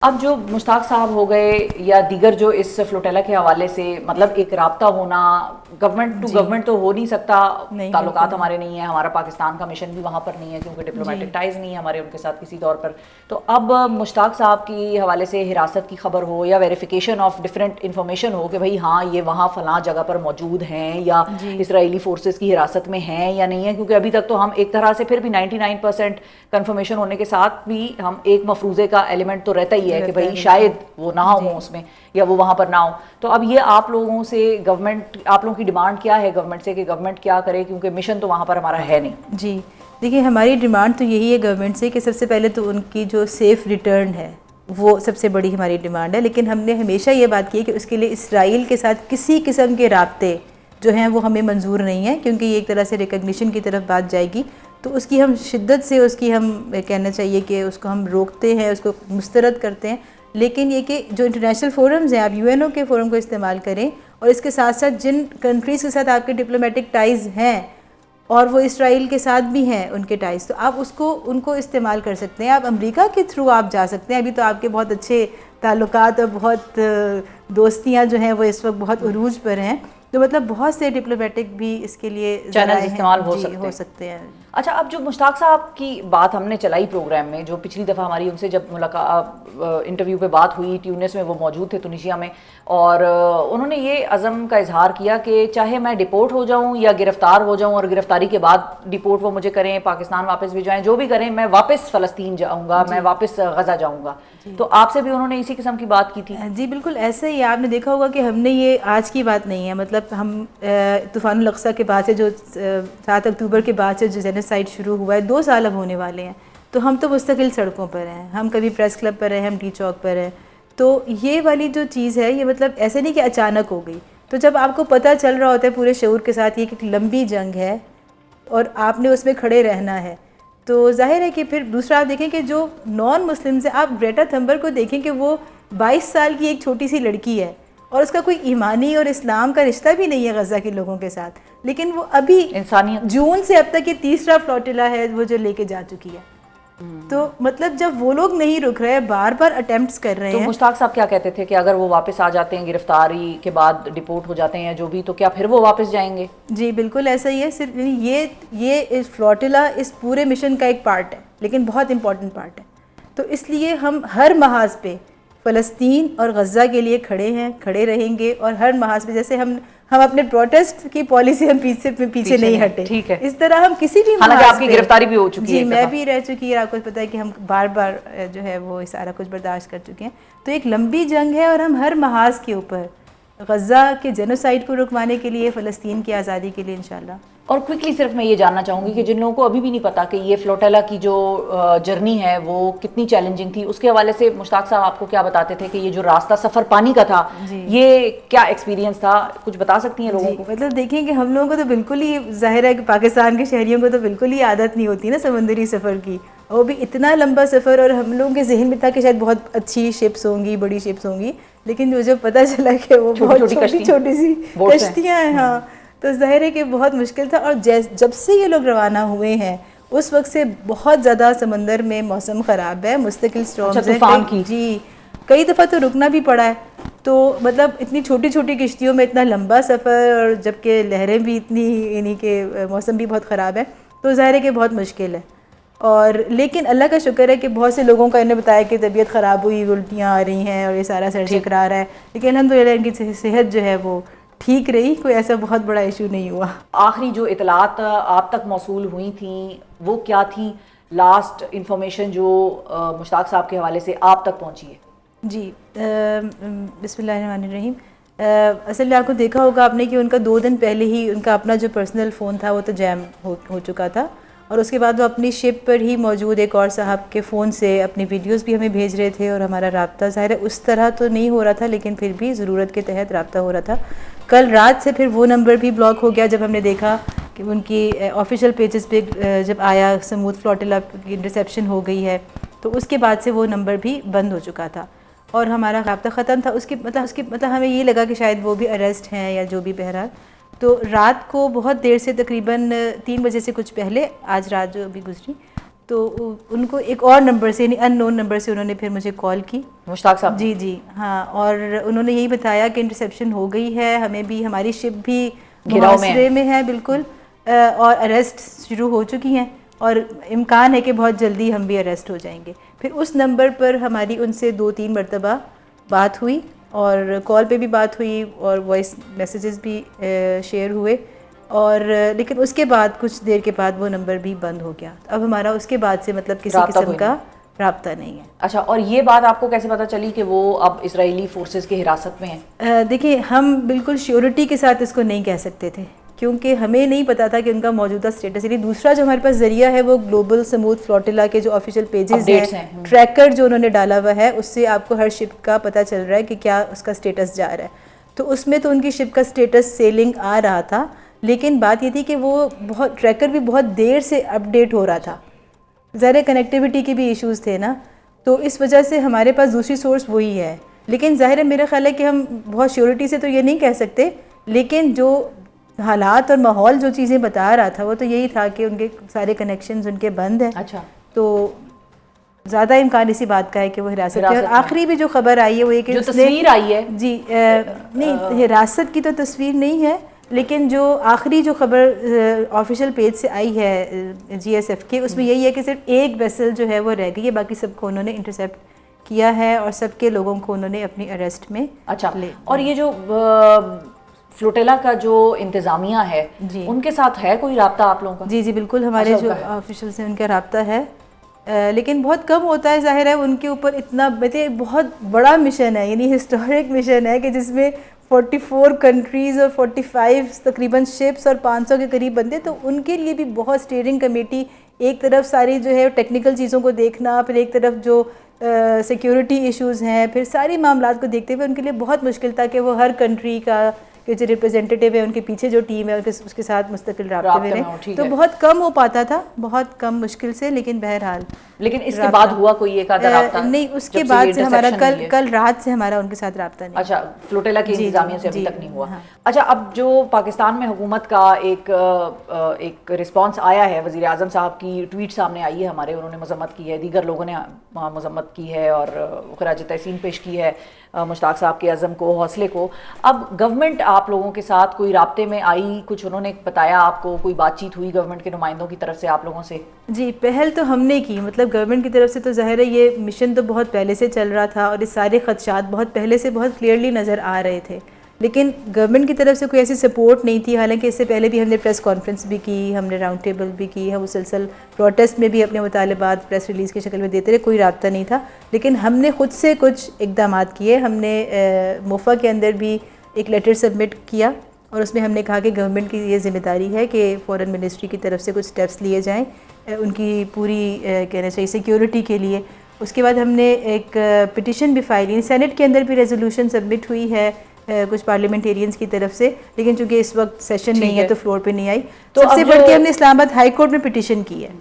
اب جو مشتاق صاحب ہو گئے یا دیگر جو اس فلوٹیلا کے حوالے سے مطلب ایک رابطہ ہونا گورنمنٹ ٹو گورنمنٹ تو ہو نہیں سکتا، تعلقات ہمارے نہیں ہیں، ہمارا پاکستان کا مشن بھی وہاں پر نہیں ہے کیونکہ ڈپلومیٹک ٹائز نہیں ہے ہمارے ان کے ساتھ کسی طور پر. تو اب مشتاق صاحب کی حوالے سے حراست کی خبر ہو یا ویریفیکیشن آف ڈفرینٹ انفارمیشن ہو کہ بھائی ہاں یہ وہاں فلاں جگہ پر موجود ہیں یا اسرائیلی فورسز کی حراست میں ہیں یا نہیں ہے، کیونکہ ابھی تک تو ہم ایک طرح سے پھر بھی 99% کنفرمیشن ہونے کے ساتھ بھی ہم ایک مفروضے کا ایلیمنٹ تو رہتا ہی ہے کہ بھائی شاید وہ نہ ہو اس میں یا وہ وہاں پر نہ ہو. تو اب یہ آپ لوگوں سے گورنمنٹ، آپ لوگوں کی ڈیمانڈ کیا ہے گورنمنٹ سے کہ گورنمنٹ کیا کرے، کیونکہ مشن تو وہاں پر ہمارا ہے نہیں. جی دیکھیے، ہماری ڈیمانڈ تو یہی ہے گورنمنٹ سے کہ سب سے پہلے تو ان کی جو سیف ریٹرن ہے وہ سب سے بڑی ہماری ڈیمانڈ ہے. لیکن ہم نے ہمیشہ یہ بات کی ہے کہ اس کے لیے اسرائیل کے ساتھ کسی قسم کے رابطے جو ہیں وہ ہمیں منظور نہیں ہیں، کیونکہ یہ ایک طرح سے ریکگنیشن کی طرف بات جائے گی. تو اس کی ہم شدت سے اس کی ہم کہنا چاہیے کہ اس کو ہم روکتے ہیں، اس کو مسترد کرتے ہیں. لیکن یہ کہ جو انٹرنیشنل فورمز ہیں، آپ UN کے فورم کو استعمال کریں، اور اس کے ساتھ ساتھ جن کنٹریز کے ساتھ آپ کے ڈپلومیٹک ٹائز ہیں اور وہ اسرائیل کے ساتھ بھی ہیں ان کے ٹائز، تو آپ ان کو استعمال کر سکتے ہیں. آپ امریکہ کے تھرو آپ جا سکتے ہیں. ابھی تو آپ کے بہت اچھے تعلقات اور بہت دوستیاں جو ہیں وہ اس وقت بہت عروج پر ہیں، تو مطلب بہت سے ڈپلومیٹک بھی اس کے لیے چینل استعمال ہو سکتے ہیں. اچھا، اب جو مشتاق صاحب کی بات ہم نے چلائی پروگرام میں، جو پچھلی دفعہ ہماری ان سے جب انٹرویو پہ بات ہوئی، ٹیونس میں وہ موجود تھے، تونیشیا میں، اور انہوں نے یہ عزم کا اظہار کیا کہ چاہے میں ڈپورٹ ہو جاؤں یا گرفتار ہو جاؤں، اور گرفتاری کے بعد ڈپورٹ وہ مجھے کریں، پاکستان واپس بھی جائیں، جو بھی کریں، میں واپس فلسطین جاؤں گا، میں واپس غزہ جاؤں گا. تو آپ سے بھی انہوں نے اسی قسم کی بات کی تھی. جی بالکل ایسا ہی. آپ نے دیکھا ہوگا کہ ہم نے یہ آج کی بات نہیں ہے، مطلب ہم طوفان الاقصی کے بعد سے جو 7 اکتوبر کے بعد سے جو جینوسائیڈ شروع ہوا ہے، 2 سال اب ہونے والے ہیں، تو ہم تو مستقل سڑکوں پر ہیں. ہم کبھی پریس کلب پر ہیں، ہم ٹی چوک پر ہیں. تو یہ والی جو چیز ہے یہ مطلب ایسے نہیں کہ اچانک ہو گئی. تو جب آپ کو پتہ چل رہا ہوتا ہے پورے شعور کے ساتھ یہ کہ ایک لمبی جنگ ہے اور آپ نے اس میں کھڑے رہنا ہے، تو ظاہر ہے کہ پھر دوسرا آپ دیکھیں کہ جو نان مسلمز ہیں، آپ گریٹا تھمبر کو دیکھیں کہ وہ 22 سال کی ایک چھوٹی سی لڑکی ہے اور اس کا کوئی ایمانی اور اسلام کا رشتہ بھی نہیں ہے غزہ کے لوگوں کے ساتھ، لیکن وہ ابھی انسانیت جون سے اب تک یہ 3را فلوٹیلا ہے وہ جو لے کے جا چکی ہے. تو مطلب جب وہ لوگ نہیں رک رہے، بار بار اٹیمپٹس کر رہے ہیں. تو مشتاق صاحب کیا کہتے تھے کہ اگر وہ واپس آ جاتے ہیں گرفتاری کے بعد، ڈپورٹ ہو جاتے ہیں جو بھی، تو کیا پھر وہ واپس جائیں گے؟ جی بالکل ایسا ہی ہے. صرف یہ فلوٹیلا اس پورے مشن کا ایک پارٹ ہے، لیکن بہت امپورٹنٹ پارٹ ہے. تو اس لیے ہم ہر محاذ پہ فلسطین اور غزہ کے لیے کھڑے ہیں، کھڑے رہیں گے. اور ہر محاذ پہ جیسے ہم اپنے پروٹیسٹ کی پالیسی ہم پیچھے نہیں ہٹے، ٹھیک ہے، اس طرح ہم کسی بھی حالانکہ آپ کی گرفتاری بھی ہو چکی ہے. جی میں بھی رہ چکی ہے. آپ کو پتہ ہے کہ ہم بار بار جو ہے وہ سارا کچھ برداشت کر چکے ہیں. تو ایک لمبی جنگ ہے اور ہم ہر محاذ کے اوپر غزہ کے جینوسائیڈ کو رکوانے کے لیے، فلسطین کی آزادی کے لیے انشاءاللہ. اور کوئکلی صرف میں یہ جاننا چاہوں گی کہ جن لوگوں کو ابھی بھی نہیں پتا کہ یہ فلوٹیلا کی جو جرنی ہے وہ کتنی چیلنجنگ تھی، اس کے حوالے سے مشتاق صاحب آپ کو کیا بتاتے تھے کہ یہ جو راستہ سفر پانی کا تھا یہ کیا ایکسپیرینس تھا، کچھ بتا سکتی ہیں لوگوں کو؟ مطلب دیکھیں کہ ہم لوگوں کو تو بالکل ہی ظاہر ہے کہ پاکستان کے شہریوں کو تو بالکل ہی عادت نہیں ہوتی نا سمندری سفر کی، وہ بھی اتنا لمبا سفر. اور ہم لوگوں کے ذہن میں تھا کہ شاید بہت اچھی شپس ہوں گی، بڑی شپس ہوں گی، لیکن جو پتہ چلا کہ وہ بہت چھوٹی سی کشتیاں ہیں. ہاں تو ظاہر ہے کہ بہت مشکل تھا. اور جب سے یہ لوگ روانہ ہوئے ہیں اس وقت سے بہت زیادہ سمندر میں موسم خراب ہے، مستقل اسٹارمز ہیں. جی کئی دفعہ تو رکنا بھی پڑا ہے. تو مطلب اتنی چھوٹی چھوٹی کشتیوں میں اتنا لمبا سفر، اور جبکہ لہریں بھی اتنی، یعنی کہ موسم بھی بہت خراب ہے، تو ظاہر ہے کہ بہت مشکل ہے. اور لیکن اللہ کا شکر ہے کہ بہت سے لوگوں کا انہیں بتایا کہ طبیعت خراب ہوئی، الٹیاں آ رہی ہیں اور یہ سارا سر چکر آ رہا ہے، لیکن الحمدللہ ان کی صحت جو ہے وہ ٹھیک رہی، کوئی ایسا بہت بڑا ایشو نہیں ہوا. آخری جو اطلاعات آپ تک موصول ہوئی تھیں وہ کیا تھیں؟ لاسٹ انفارمیشن جو مشتاق صاحب کے حوالے سے آپ تک پہنچی ہے؟ جی بسم اللہ الرحمن الرحیم. اصل میں آپ کو دیکھا ہوگا آپ نے کہ ان کا 2 دن پہلے ہی ان کا اپنا جو پرسنل فون تھا وہ تو جیم ہو چکا تھا، اور اس کے بعد وہ اپنی شپ پر ہی موجود ایک اور صاحب کے فون سے اپنی ویڈیوز بھی ہمیں بھیج رہے تھے، اور ہمارا رابطہ ظاہر ہے اس طرح تو نہیں ہو رہا تھا، لیکن پھر بھی ضرورت کے تحت رابطہ ہو رہا تھا. کل رات سے پھر وہ نمبر بھی بلاک ہو گیا جب ہم نے دیکھا کہ ان کی آفیشیل پیجز پہ جب آیا سمودھ فلوٹیلا کی انٹرسیپشن ہو گئی ہے، تو اس کے بعد سے وہ نمبر بھی بند ہو چکا تھا اور ہمارا رابطہ ختم تھا. اس کے مطلب ہمیں یہ لگا کہ شاید وہ بھی اریسٹ ہیں یا جو بھی بہرحال. تو رات کو بہت دیر سے تقریباً 3 بجے سے کچھ پہلے، آج رات جو ابھی گزری، تو ان کو ایک اور نمبر سے یعنی ان نون نمبر سے انہوں نے پھر مجھے کال کی. مشتاق صاحب؟ جی ہاں, اور انہوں نے یہی بتایا کہ انٹرسیپشن ہو گئی ہے, ہمیں بھی ہماری شپ بھی محاصرے میں ہے بالکل, اور اریسٹ شروع ہو چکی ہیں اور امکان ہے کہ بہت جلدی ہم بھی اریسٹ ہو جائیں گے. پھر اس نمبر پر ہماری ان سے 2-3 مرتبہ بات ہوئی, اور کال پہ بھی بات ہوئی اور وائس میسیجز بھی شیئر ہوئے, اور لیکن اس کے بعد کچھ دیر کے بعد وہ نمبر بھی بند ہو گیا. اب ہمارا اس کے بعد سے مطلب کسی قسم کا رابطہ نہیں ہے. اچھا, اور یہ بات آپ کو کیسے پتہ چلی کہ وہ اب اسرائیلی فورسز کی حراست میں ہیں؟ دیکھیں, ہم بالکل شیورٹی کے ساتھ اس کو نہیں کہہ سکتے تھے, کیونکہ ہمیں نہیں پتا تھا کہ ان کا موجودہ سٹیٹس. یعنی دوسرا جو ہمارے پاس ذریعہ ہے وہ گلوبل سموتھ فلوٹیلا کے جو آفیشیل پیجز ہیں, ٹریکر جو انہوں نے ڈالا ہوا ہے, اس سے آپ کو ہر شپ کا پتہ چل رہا ہے کہ کیا اس کا سٹیٹس جا رہا ہے. تو اس میں تو ان کی شپ کا سٹیٹس سیلنگ آ رہا تھا, لیکن بات یہ تھی کہ وہ بہت ٹریکر بھی بہت دیر سے اپ ڈیٹ ہو رہا تھا. ظاہر کنیکٹیوٹی کے بھی ایشوز تھے نا, تو اس وجہ سے ہمارے پاس دوسری سورس وہی ہے. لیکن ظاہر ہے میرا خیال ہے کہ ہم بہت شیورٹی سے تو یہ نہیں کہہ سکتے, لیکن جو حالات اور ماحول جو چیزیں بتا رہا تھا وہ تو یہی تھا کہ ان کے سارے کنیکشنز ان کے بند ہیں. اچھا, تو زیادہ امکان اسی بات کا ہے کہ وہ حراست میں. اور آخری بھی جو خبر آئی ہے وہ یہ کہ جو تصویر آئی ہے, جی نہیں, حراست کی تو تصویر نہیں ہے, لیکن جو آخری جو خبر آفیشیل پیج سے آئی ہے جی ایس ایف کے, اس میں یہی ہے کہ صرف ایک ویسل جو ہے وہ رہ گئی ہے, باقی سب کو انہوں نے انٹرسیپٹ کیا ہے اور سب کے لوگوں کو انہوں نے اپنی اریسٹ میں. اچھا, اور یہ جو فلوٹیلا کا جو انتظامیہ ہے ان کے ساتھ ہے کوئی رابطہ آپ لوگوں کا؟ جی بالکل, ہمارے جو آفیشیل سے ان کا رابطہ ہے, لیکن بہت کم ہوتا ہے. ظاہر ہے ان کے اوپر اتنا بہت بڑا مشن ہے, یعنی ہسٹورک مشن ہے کہ جس میں 44 کنٹریز اور 45 تقریباً شپس اور 500 کے قریب بندے, تو ان کے لیے بھی بہت اسٹیئرنگ کمیٹی, ایک طرف ساری جو ہے ٹیکنیکل چیزوں کو دیکھنا, پھر ایک طرف جو سیکیورٹی ایشوز ہیں, پھر ساری معاملات کو دیکھتے ہوئے ان کے لیے بہت مشکل تھا کہ وہ ہر کنٹری کا کہ جو ریپرزینٹیٹیو ہے ان کے پیچھے جو ٹیم ہے اس کے ساتھ مستقل رابطے میں رہیں. تو بہت کم ہو پاتا تھا, بہت کم مشکل سے, لیکن بہرحال. لیکن اس کے بعد ہوا کوئی ایک آدھا رابطہ نہیں, اس کے بعد سے ہمارا کل رات سے ہمارا ان کے ساتھ رابطہ نہیں. اچھا, فلوٹیلا کے انتظامیہ سے ابھی تک نہیں ہوا. اچھا, اب جو پاکستان میں حکومت کا ایک رسپانس آیا ہے, وزیر اعظم صاحب کی ٹویٹ سامنے آئی ہے ہمارے, انہوں نے مذمت کی ہے, دیگر لوگوں نے مذمت کی ہے اور خراج تحسین پیش کی ہے مشتاق صاحب کے عزم کو, حوصلے کو. اب گورنمنٹ آپ لوگوں کے ساتھ کوئی رابطے میں آئی, کچھ انہوں نے بتایا آپ کو, کوئی بات چیت ہوئی گورنمنٹ کے نمائندوں کی طرف سے آپ لوگوں سے؟ جی, پہل تو ہم نے کی, مطلب گورنمنٹ کی طرف سے تو ظاہر ہے یہ مشن تو بہت پہلے سے چل رہا تھا اور یہ سارے خدشات بہت پہلے سے بہت کلیئرلی نظر آ رہے تھے, لیکن گورنمنٹ کی طرف سے کوئی ایسی سپورٹ نہیں تھی. حالانکہ اس سے پہلے بھی ہم نے پریس کانفرنس بھی کی, ہم نے راؤنڈ ٹیبل بھی کی, ہم مسلسل پروٹیسٹ میں بھی اپنے مطالبات پریس ریلیز کی شکل میں دیتے رہے, کوئی رابطہ نہیں تھا. لیکن ہم نے خود سے کچھ اقدامات کیے. ہم نے موفا کے اندر بھی ایک لیٹر سبمٹ کیا اور اس میں ہم نے کہا کہ گورنمنٹ کی یہ ذمہ داری ہے کہ فورن منسٹری کی طرف سے کچھ اسٹیپس لیے جائیں ان کی پوری کہنا چاہیے سیکیورٹی کے لیے. اس کے بعد ہم نے ایک پٹیشن بھی فائل کی, سینٹ کے اندر بھی ریزولوشن سبمٹ ہوئی ہے کچھ پارلیمنٹیرینز کی طرف سے, لیکن چونکہ اس وقت سیشن نہیں ہے تو فلور پہ نہیں آئی. تو سب سے بڑھ کے ہم نے اسلام آباد ہائی کورٹ میں پٹیشن کی ہے.